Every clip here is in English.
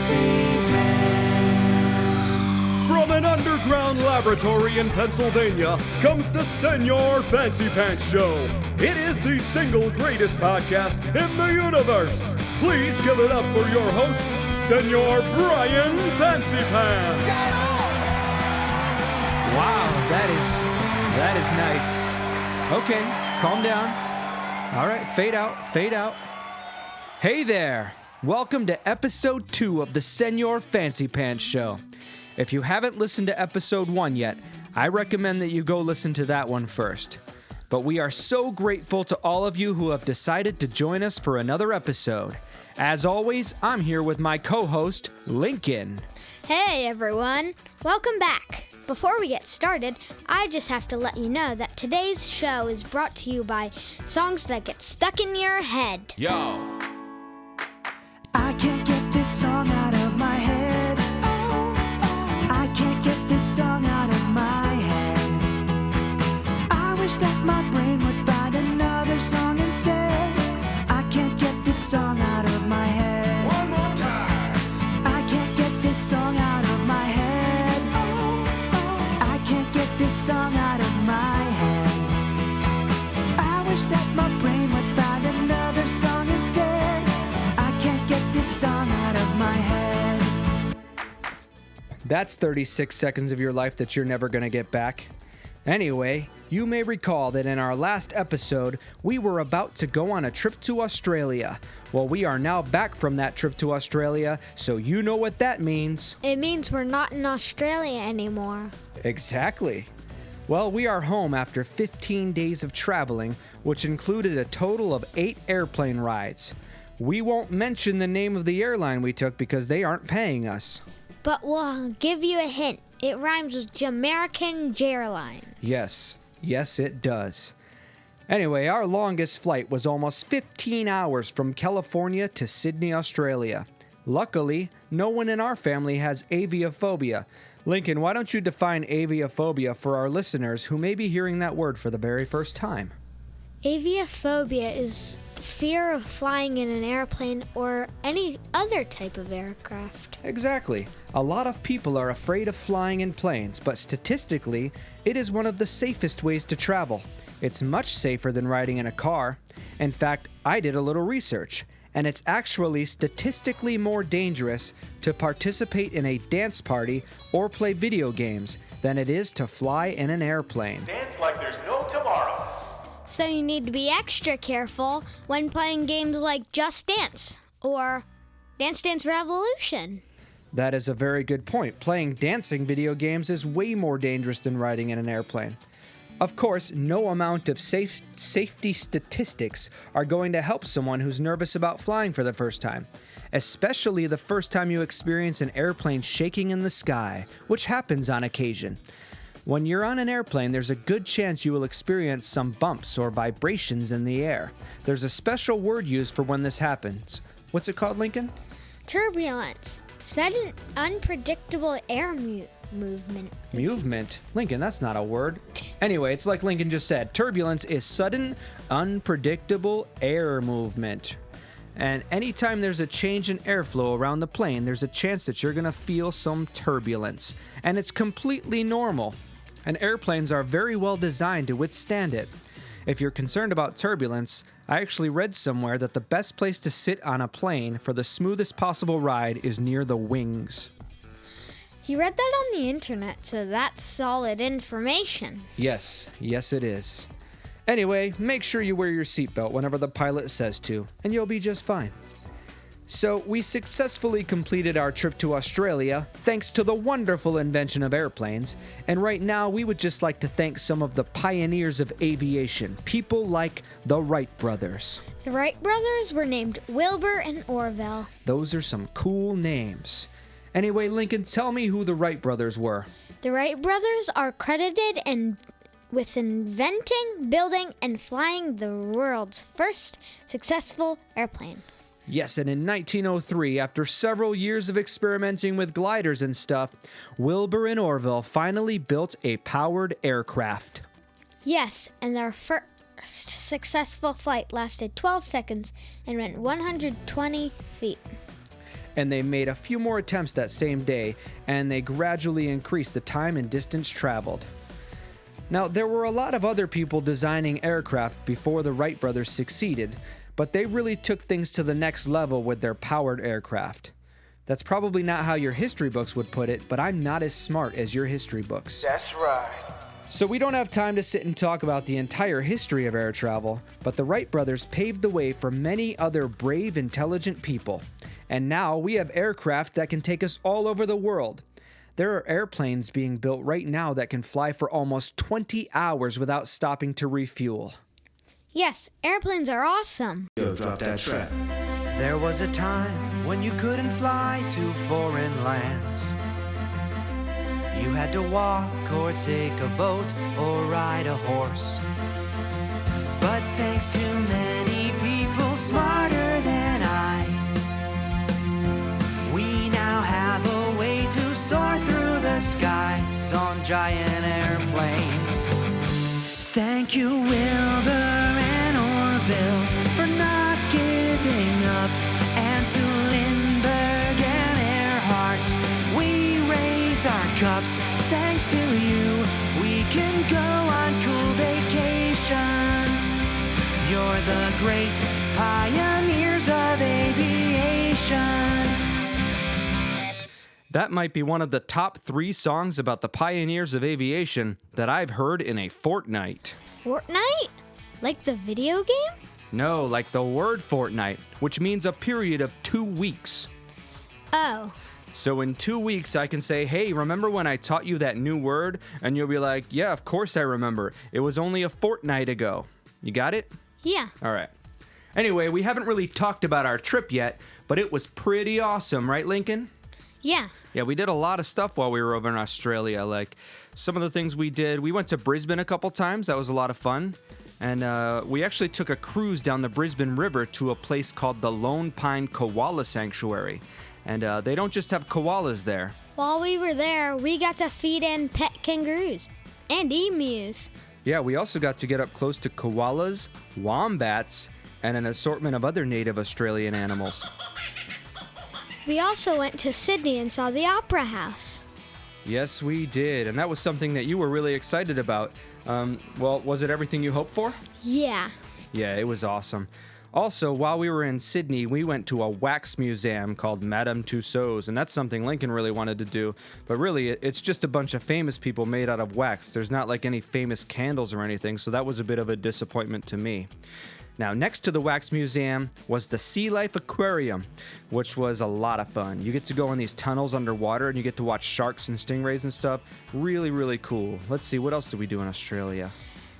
Fancypants. From an underground laboratory in Pennsylvania comes the Señor Fancypants Show. It is the single greatest podcast in the universe. Please give it up for your host, Señor Brian Fancypants. Wow, that is nice. Okay, calm down. All right, fade out. Hey there. Welcome to episode 2 of the Señor Fancypants Show. If you haven't listened to episode 1 yet, I recommend that you go listen to that one first. But we are so grateful to all of you who have decided to join us for another episode. As always, I'm here with my co-host, Lincoln. Hey everyone, welcome back. Before we get started, I just have to let you know that today's show is brought to you by songs that get stuck in your head. Yo! I can't get this song out of my head. I can't get this song out of my head. I wish that my brain would find another song instead. I can't get this song out of my head. One more time! I can't get this song out of my head. I can't get this song out of my head. I wish that my brain would find another song instead. I can't get this song out of my head. That's 36 seconds of your life that you're never going to get back. Anyway, you may recall that in our last episode, we were about to go on a trip to Australia. Well, we are now back from that trip to Australia, so you know what that means. It means we're not in Australia anymore. Exactly. Well, we are home after 15 days of traveling, which included a total of 8 airplane rides. We won't mention the name of the airline we took because they aren't paying us. But we'll give you a hint. It rhymes with Jamaican Airlines. Yes, it does. Anyway, our longest flight was almost 15 hours from California to Sydney, Australia. Luckily, no one in our family has aviophobia. Lincoln, why don't you define aviophobia for our listeners who may be hearing that word for the very first time? Aviophobia is fear of flying in an airplane or any other type of aircraft. Exactly. A lot of people are afraid of flying in planes, but statistically, it is one of the safest ways to travel. It's much safer than riding in a car. In fact, I did a little research, and it's actually statistically more dangerous to participate in a dance party or play video games than it is to fly in an airplane. Dance like there's no tomorrow. So you need to be extra careful when playing games like Just Dance or Dance Dance Revolution. That is a very good point. Playing dancing video games is way more dangerous than riding in an airplane. Of course, no amount of safety statistics are going to help someone who's nervous about flying for the first time, especially the first time you experience an airplane shaking in the sky, which happens on occasion. When you're on an airplane, there's a good chance you will experience some bumps or vibrations in the air. There's a special word used for when this happens. What's it called, Lincoln? Turbulence. Sudden, unpredictable air movement. Movement? Lincoln, that's not a word. Anyway, it's like Lincoln just said. Turbulence is sudden, unpredictable air movement. And anytime there's a change in airflow around the plane, there's a chance that you're going to feel some turbulence. And it's completely normal. And airplanes are very well designed to withstand it. If you're concerned about turbulence, I actually read somewhere that the best place to sit on a plane for the smoothest possible ride is near the wings. You read that on the internet, so that's solid information. Yes, it is. Anyway, make sure you wear your seatbelt whenever the pilot says to, and you'll be just fine. So, we successfully completed our trip to Australia thanks to the wonderful invention of airplanes, and right now we would just like to thank some of the pioneers of aviation, people like the Wright brothers. The Wright brothers were named Wilbur and Orville. Those are some cool names. Anyway, Lincoln, tell me who the Wright brothers were. The Wright brothers are credited with inventing, building, and flying the world's first successful airplane. Yes, and in 1903, after several years of experimenting with gliders and stuff, Wilbur and Orville finally built a powered aircraft. Yes, and their first successful flight lasted 12 seconds and went 120 feet. and they made a few more attempts that same day, and they gradually increased the time and distance traveled. Now, there were a lot of other people designing aircraft before the Wright brothers succeeded, but they really took things to the next level with their powered aircraft. That's probably not how your history books would put it, but I'm not as smart as your history books. That's right. So we don't have time to sit and talk about the entire history of air travel, but the Wright brothers paved the way for many other brave, intelligent people. And now we have aircraft that can take us all over the world. There are airplanes being built right now that can fly for almost 20 hours without stopping to refuel. Yes, airplanes are awesome. Yo, drop that track. There was a time when you couldn't fly to foreign lands. You had to walk or take a boat or ride a horse. But thanks to many people smarter than I, we now have a way to soar through the skies on giant airplanes. Thank you, Wilbur and Orville, for not giving up, and to Lindbergh and Earhart, we raise our cups. Thanks to you, we can go on cool vacations. You're the great pioneers of aviation. That might be one of the top 3 songs about the pioneers of aviation that I've heard in a fortnight. Fortnite? Like the video game? No, like the word fortnight, which means a period of 2 weeks. Oh. So in 2 weeks, I can say, hey, remember when I taught you that new word? And you'll be like, yeah, of course I remember. It was only a fortnight ago. You got it? Yeah. All right. Anyway, we haven't really talked about our trip yet, but it was pretty awesome, right, Lincoln? Yeah. Yeah, we did a lot of stuff while we were over in Australia. Like, some of the things we did, we went to Brisbane a couple times. That was a lot of fun. And we actually took a cruise down the Brisbane River to a place called the Lone Pine Koala Sanctuary. And they don't just have koalas there. While we were there, we got to feed in pet kangaroos and emus. Yeah, we also got to get up close to koalas, wombats, and an assortment of other native Australian animals. We also went to Sydney and saw the Opera House. Yes, we did. And that was something that you were really excited about. Well, was it everything you hoped for? Yeah. Yeah, it was awesome. Also, while we were in Sydney, we went to a wax museum called Madame Tussauds, and that's something Lincoln really wanted to do. But really, it's just a bunch of famous people made out of wax. There's not like any famous candles or anything, so that was a bit of a disappointment to me. Now, next to the wax museum was the Sea Life Aquarium, which was a lot of fun. You get to go in these tunnels underwater, and you get to watch sharks and stingrays and stuff. Really, really cool. Let's see, what else did we do in Australia?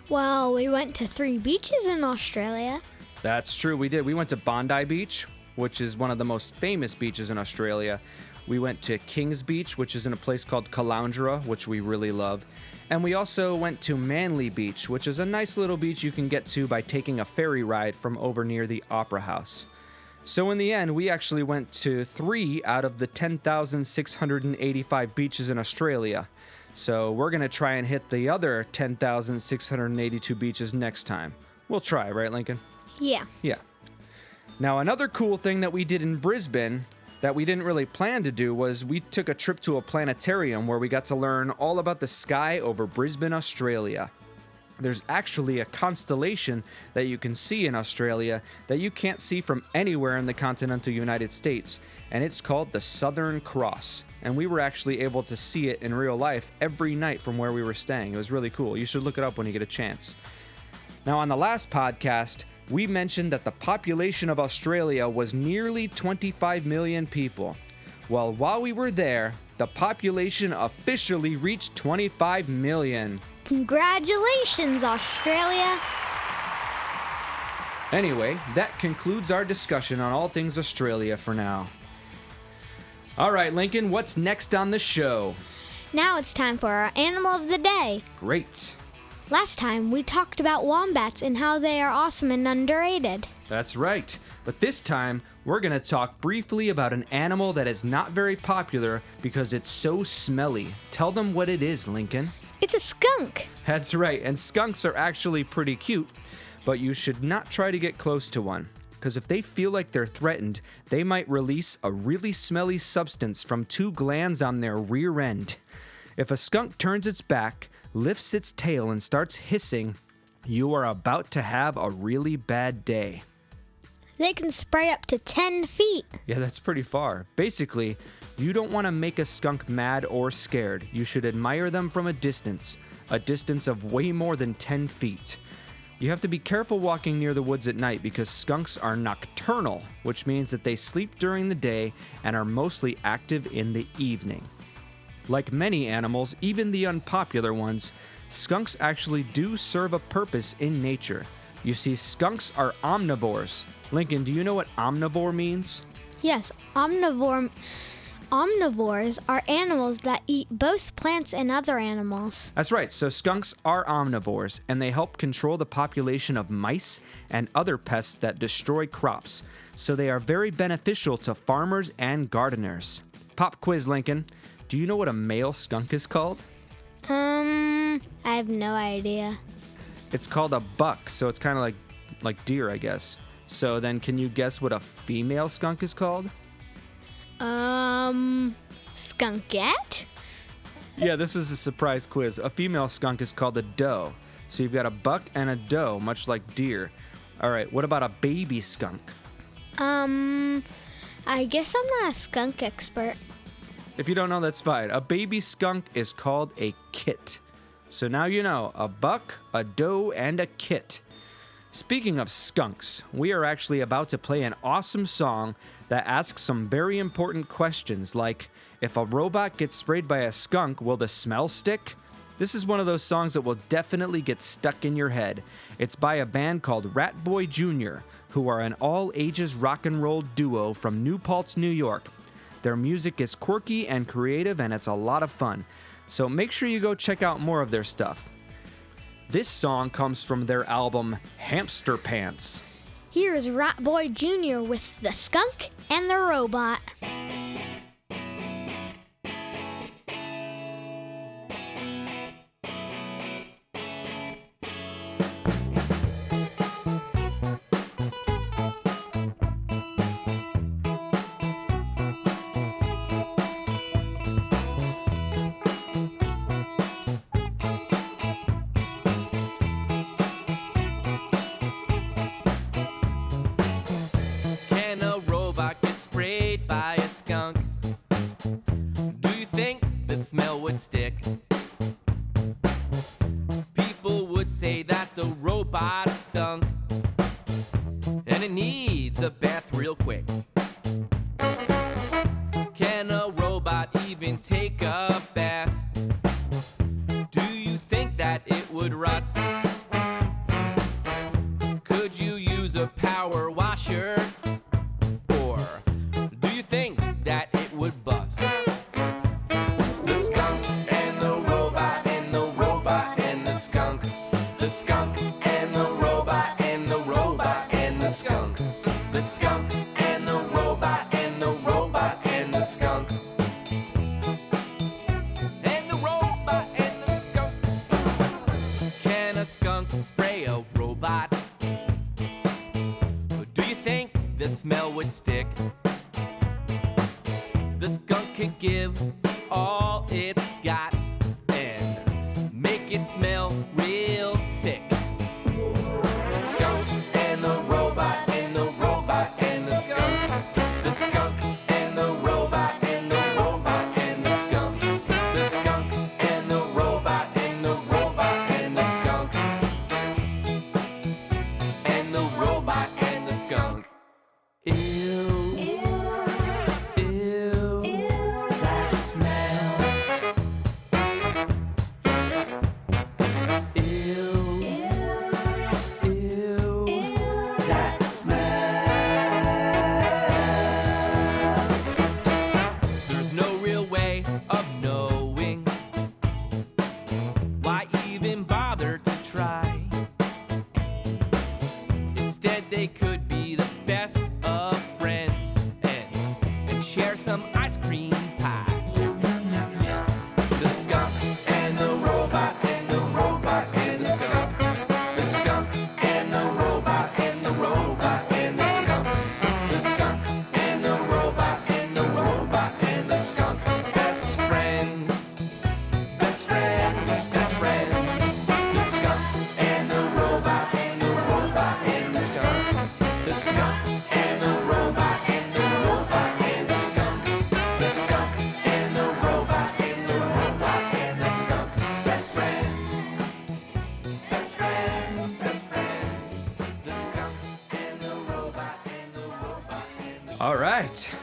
Well, we went to 3 beaches in Australia. That's true, we did. We went to Bondi Beach, which is one of the most famous beaches in Australia. We went to Kings Beach, which is in a place called Caloundra, which we really love. And we also went to Manly Beach, which is a nice little beach you can get to by taking a ferry ride from over near the Opera House. So in the end, we actually went to 3 out of the 10,685 beaches in Australia. So we're going to try and hit the other 10,682 beaches next time. We'll try, right, Lincoln? Yeah. Yeah. Now, another cool thing that we did in Brisbane that we didn't really plan to do was we took a trip to a planetarium where we got to learn all about the sky over Brisbane, Australia. There's actually a constellation that you can see in Australia that you can't see from anywhere in the continental United States, and it's called the Southern Cross. And we were actually able to see it in real life every night from where we were staying. It was really cool. You should look it up when you get a chance. Now, on the last podcast, we mentioned that the population of Australia was nearly 25 million people. Well, while we were there, the population officially reached 25 million. Congratulations, Australia. Anyway, that concludes our discussion on all things Australia for now. All right, Lincoln, what's next on the show? Now it's time for our animal of the day. Great. Last time, we talked about wombats and how they are awesome and underrated. That's right. But this time, we're going to talk briefly about an animal that is not very popular because it's so smelly. Tell them what it is, Lincoln. It's a skunk. That's right, and skunks are actually pretty cute, but you should not try to get close to one. because if they feel like they're threatened, they might release a really smelly substance from 2 glands on their rear end. If a skunk turns its back, lifts its tail, and starts hissing, you are about to have a really bad day. They can spray up to 10 feet. Yeah, that's pretty far. Basically, you don't want to make a skunk mad or scared. You should admire them from a distance of way more than 10 feet. You have to be careful walking near the woods at night because skunks are nocturnal, which means that they sleep during the day and are mostly active in the evening. Like many animals, even the unpopular ones, skunks actually do serve a purpose in nature. You see, skunks are omnivores. Lincoln, do you know what omnivore means? Yes, omnivores are animals that eat both plants and other animals. That's right, so skunks are omnivores, and they help control the population of mice and other pests that destroy crops. So they are very beneficial to farmers and gardeners. Pop quiz, Lincoln. Do you know what a male skunk is called? I have no idea. It's called a buck, so it's kind of like deer, I guess. So then can you guess what a female skunk is called? Skunkette? Yeah, this was a surprise quiz. A female skunk is called a doe. So you've got a buck and a doe, much like deer. All right, what about a baby skunk? I guess I'm not a skunk expert. If you don't know, that's fine. A baby skunk is called a kit. So now you know, a buck, a doe, and a kit. Speaking of skunks, we are actually about to play an awesome song that asks some very important questions like, if a robot gets sprayed by a skunk, will the smell stick? This is one of those songs that will definitely get stuck in your head. It's by a band called Rat Boy Jr., who are an all-ages rock and roll duo from New Paltz, New York. Their music is quirky and creative, and it's a lot of fun. So make sure you go check out more of their stuff. This song comes from their album, Hamster Pants. Here is Rat Boy Jr. with the skunk and the robot. Can a robot get sprayed by a skunk? Do you think the smell would stick? People would say that the robot stunk, and it needs a bath real quick. Can a robot even take a bath? Do you think that it would rust? Could you use a power washer? Or do you think that it would bust? The skunk and the robot and the robot and the skunk. The skunk and the robot and the robot and the skunk. The skunk and the robot and the robot and the skunk. And the robot and the skunk. Can a skunk spray a robot? Do you think the smell would stick? The skunk could give all it's got and make it smell real thick. The skunk and the robot and the robot and the skunk. The skunk and the robot and the robot and the skunk. The skunk and the robot and the robot and the skunk. And the robot and the skunk. Ew. Ew. That smell. right.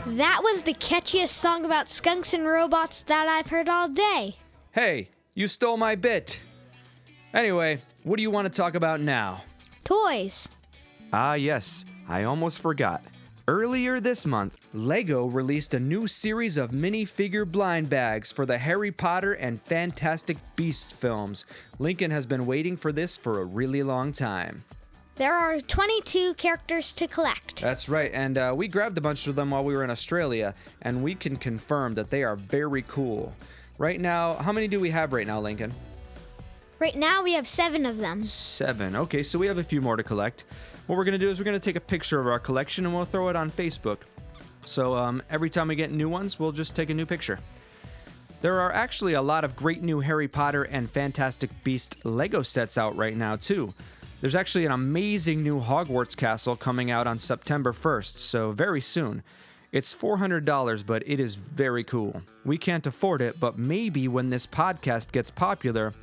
That was the catchiest song about skunks and robots that I've heard all day. Hey, you stole my bit. Anyway, what do you want to talk about now? Toys. Ah, yes, I almost forgot. Earlier this month, LEGO released a new series of minifigure blind bags for the Harry Potter and Fantastic Beasts films. Lincoln has been waiting for this for a really long time. There are 22 characters to collect. That's right, and we grabbed a bunch of them while we were in Australia, and we can confirm that they are very cool. Right now, how many do we have right now, Lincoln? Right now we have 7 of them. 7. Okay, so we have a few more to collect. What we're going to do is we're going to take a picture of our collection and we'll throw it on Facebook. So every time we get new ones, we'll just take a new picture. There are actually a lot of great new Harry Potter and Fantastic Beasts LEGO sets out right now, too. There's actually an amazing new Hogwarts castle coming out on September 1st, so very soon. It's $400, but it is very cool. We can't afford it, but maybe when this podcast gets popular,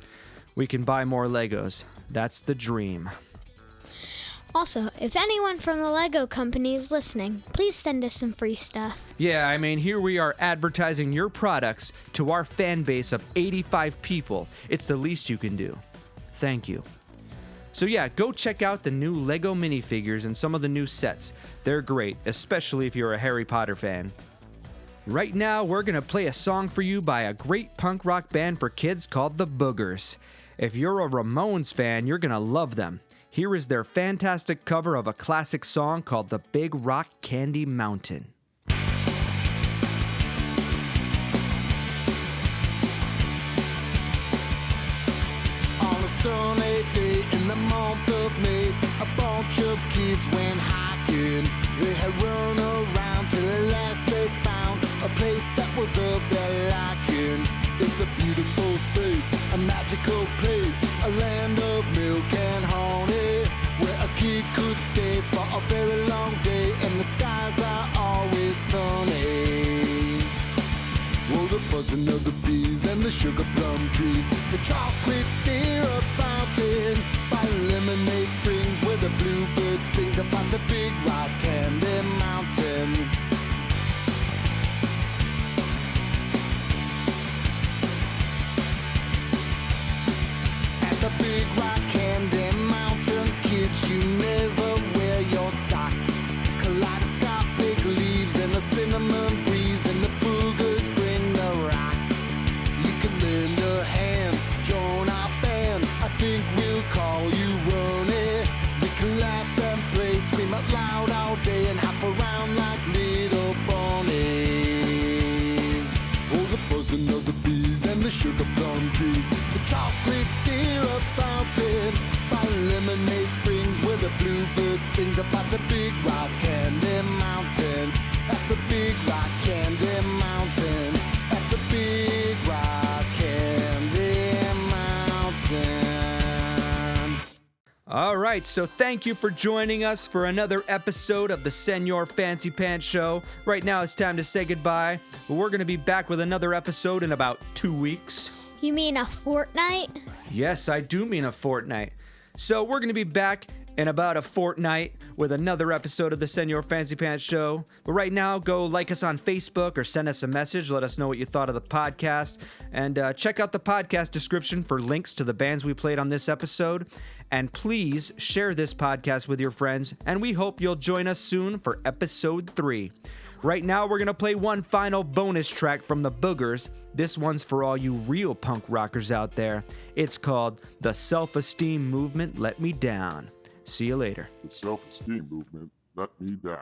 we can buy more Legos. That's the dream. Also, if anyone from the LEGO company is listening, please send us some free stuff. Yeah, I mean, here we are advertising your products to our fan base of 85 people. It's the least you can do. Thank you. So yeah, go check out the new LEGO minifigures and some of the new sets. They're great, especially if you're a Harry Potter fan. Right now, we're gonna play a song for you by a great punk rock band for kids called the Boogers. If you're a Ramones fan, you're gonna love them. Here is their fantastic cover of a classic song called The Big Rock Candy Mountain. On a sunny day in the month of May, a bunch of kids went hiking. They had run around till at last they found a place that was of their liking. It's a beautiful space, a magical place, a land of milk and honey, where a kid could stay for a very long day and the skies are always sunny. Oh, the buzzing of the bees and the sugar plum trees, the chocolate syrup fountain, by Lemonade Springs where the bluebird sings about the Big Rock Candy Mountain. The Big Rock Candy Mountain, kids, you never wear your socks. Kaleidoscopic leaves and a cinnamon breeze, and the boogers bring the rock. You can lend a hand, join our band. I think we'll call you Ronnie. We can laugh and play, scream out loud all day, and hop around like little bunnies. Oh, the buzzing of the bees and the sugar plum trees, the chocolate syrup fountain, by Lemonade Springs where the bluebird sings about the Big Rock Candy Mountain. At the Big Rock Candy Mountain, at the Big Rock Candy Mountain. All right, so thank you for joining us for another episode of the Señor Fancypants Show. Right now it's time to say goodbye, but we're going to be back with another episode in about 2 weeks. You mean a fortnight? Yes, I do mean a fortnight. So we're going to be back in about a fortnight with another episode of the Señor Fancypants Show. But right now, go like us on Facebook or send us a message. Let us know what you thought of the podcast. And check out the podcast description for links to the bands we played on this episode. And please share this podcast with your friends. And we hope you'll join us soon for episode 3. Right now, we're going to play one final bonus track from the Boogers. This one's for all you real punk rockers out there. It's called The Self-Esteem Movement Let Me Down. See you later. The self-esteem movement let me down.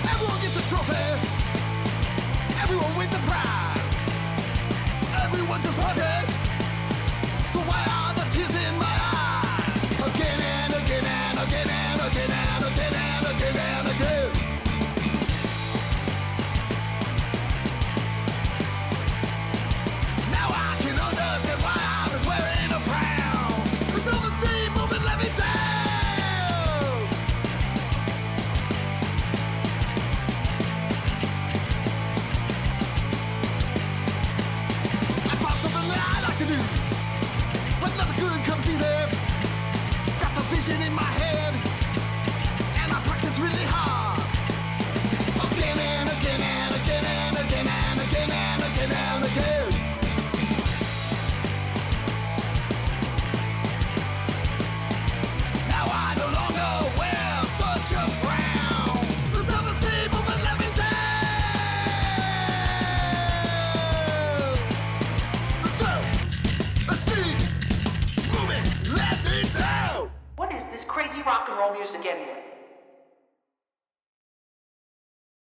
Everyone gets a trophy. Everyone wins a prize. Everyone's a party. So why are the tears in my eyes? Again and again and again and again and again and again and again. machine in my head, and I practice really hard. Again and again and again and again and again and again and again. Now I no longer wear such a frown. The self-esteem of a living down. The self-esteem moving let me down. What is this crazy rock and roll music anyway?